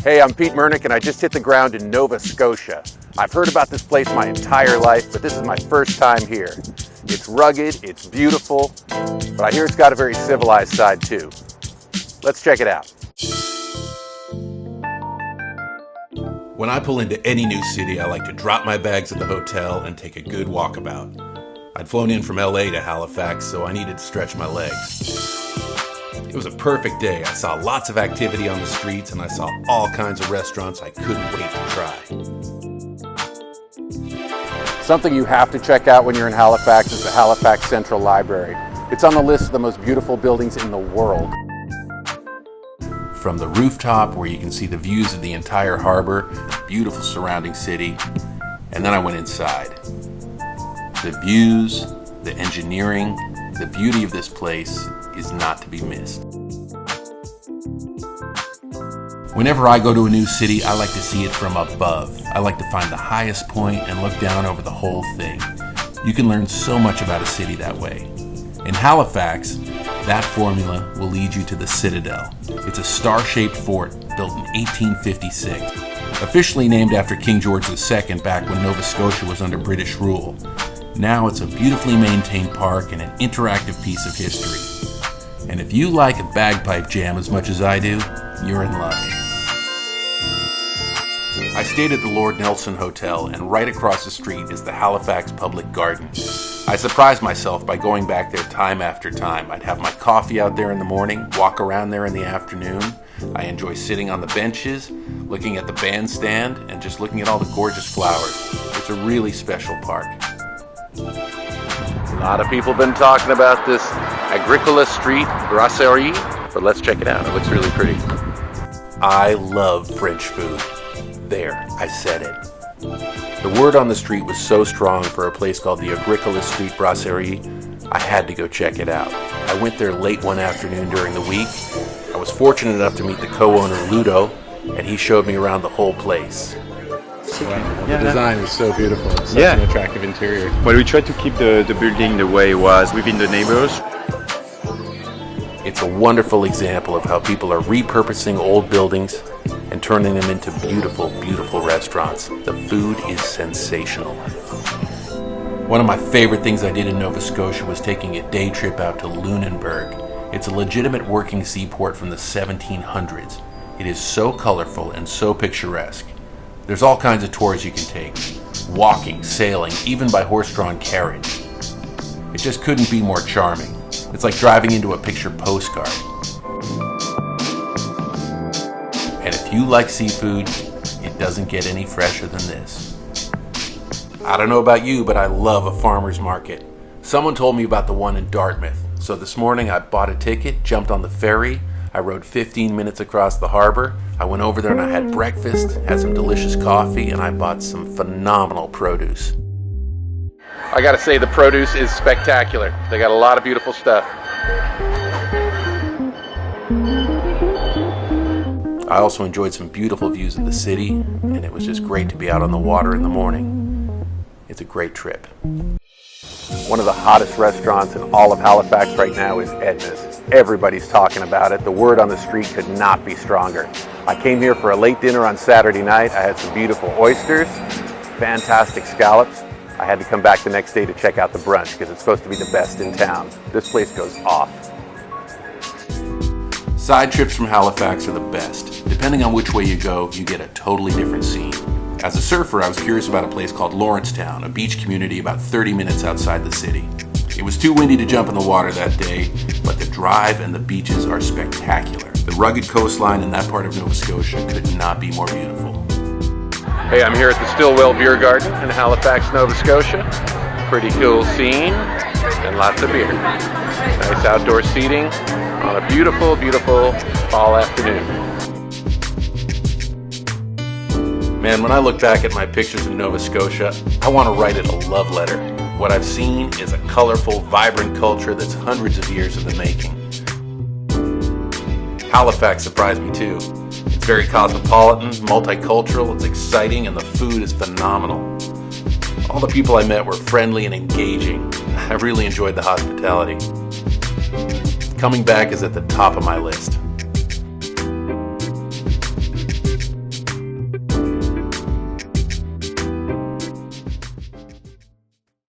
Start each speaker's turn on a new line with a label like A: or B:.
A: Hey, I'm Pete Murnik and I just hit the ground in Nova Scotia. I've heard about this place my entire life, but this is my first time here. It's rugged, it's beautiful, but I hear it's got a very civilized side too. Let's check it out.
B: When I pull into any new city, I like to drop my bags at the hotel and take a good walkabout. I'd flown in from LA to Halifax, so I needed to stretch my legs. It was a perfect day. I saw lots of activity on the streets and I saw all kinds of restaurants I couldn't wait to try.
A: Something you have to check out when you're in Halifax is the Halifax Central Library. It's on the list of the most beautiful buildings in the world.
B: From the rooftop where you can see the views of the entire harbor, beautiful surrounding city, and then I went inside. The views, the engineering, the beauty of this place is not to be missed. Whenever I go to a new city, I like to see it from above. I like to find the highest point and look down over the whole thing. You can learn so much about a city that way. In Halifax, that formula will lead you to the Citadel. It's a star-shaped fort built in 1856, officially named after King George II back when Nova Scotia was under British rule. Now it's a beautifully maintained park and an interactive piece of history. And if you like a bagpipe jam as much as I do, you're in luck. I stayed at the Lord Nelson Hotel, and right across the street is the Halifax Public Garden. I surprised myself by going back there time after time. I'd have my coffee out there in the morning, walk around there in the afternoon. I enjoy sitting on the benches, looking at the bandstand, and just looking at all the gorgeous flowers. It's a really special park.
A: A lot of people have been talking about this Agricola Street Brasserie, but let's check it out. It looks really pretty.
B: I love French food. There, I said it. The word on the street was so strong for a place called the Agricola Street Brasserie, I had to go check it out. I went there late one afternoon during the week. I was fortunate enough to meet the co-owner, Ludo, and he showed me around the whole place.
A: Wow. The design is so beautiful. It's such an attractive interior.
C: Well, we tried to keep the building the way it was within the neighbors.
B: It's a wonderful example of how people are repurposing old buildings and turning them into beautiful, beautiful restaurants. The food is sensational. One of my favorite things I did in Nova Scotia was taking a day trip out to Lunenberg. It's a legitimate working seaport from the 1700s. It is so colorful and so picturesque. There's all kinds of tours you can take. Walking, sailing, even by horse-drawn carriage. It just couldn't be more charming. It's like driving into a picture postcard. And if you like seafood, it doesn't get any fresher than this. I don't know about you, but I love a farmer's market. Someone told me about the one in Dartmouth. So this morning I bought a ticket, jumped on the ferry, I rode 15 minutes across the harbor. I went over there and I had breakfast, had some delicious coffee, and I bought some phenomenal produce.
A: I gotta say, the produce is spectacular. They got a lot of beautiful stuff.
B: I also enjoyed some beautiful views of the city, and it was just great to be out on the water in the morning. It's a great trip.
A: One of the hottest restaurants in all of Halifax right now is Edna's. Everybody's talking about it. The word on the street could not be stronger. I came here for a late dinner on Saturday night. I had some beautiful oysters, fantastic scallops. I had to come back the next day to check out the brunch because it's supposed to be the best in town. This place goes off.
B: Side trips from Halifax are the best. Depending on which way you go, you get a totally different scene. As a surfer, I was curious about a place called Lawrencetown, a beach community about 30 minutes outside the city. It was too windy to jump in the water that day, but the drive and the beaches are spectacular. The rugged coastline in that part of Nova Scotia could not be more beautiful.
A: Hey, I'm here at the Stillwell Beergarden in Halifax, Nova Scotia. Pretty cool scene and lots of beer. Nice outdoor seating on a beautiful, beautiful fall afternoon.
B: Man, when I look back at my pictures in Nova Scotia, I want to write it a love letter. What I've seen is a colorful, vibrant culture that's hundreds of years in the making. Halifax surprised me too. It's very cosmopolitan, multicultural, it's exciting, and the food is phenomenal. All the people I met were friendly and engaging. I really enjoyed the hospitality. Coming back is at the top of my list.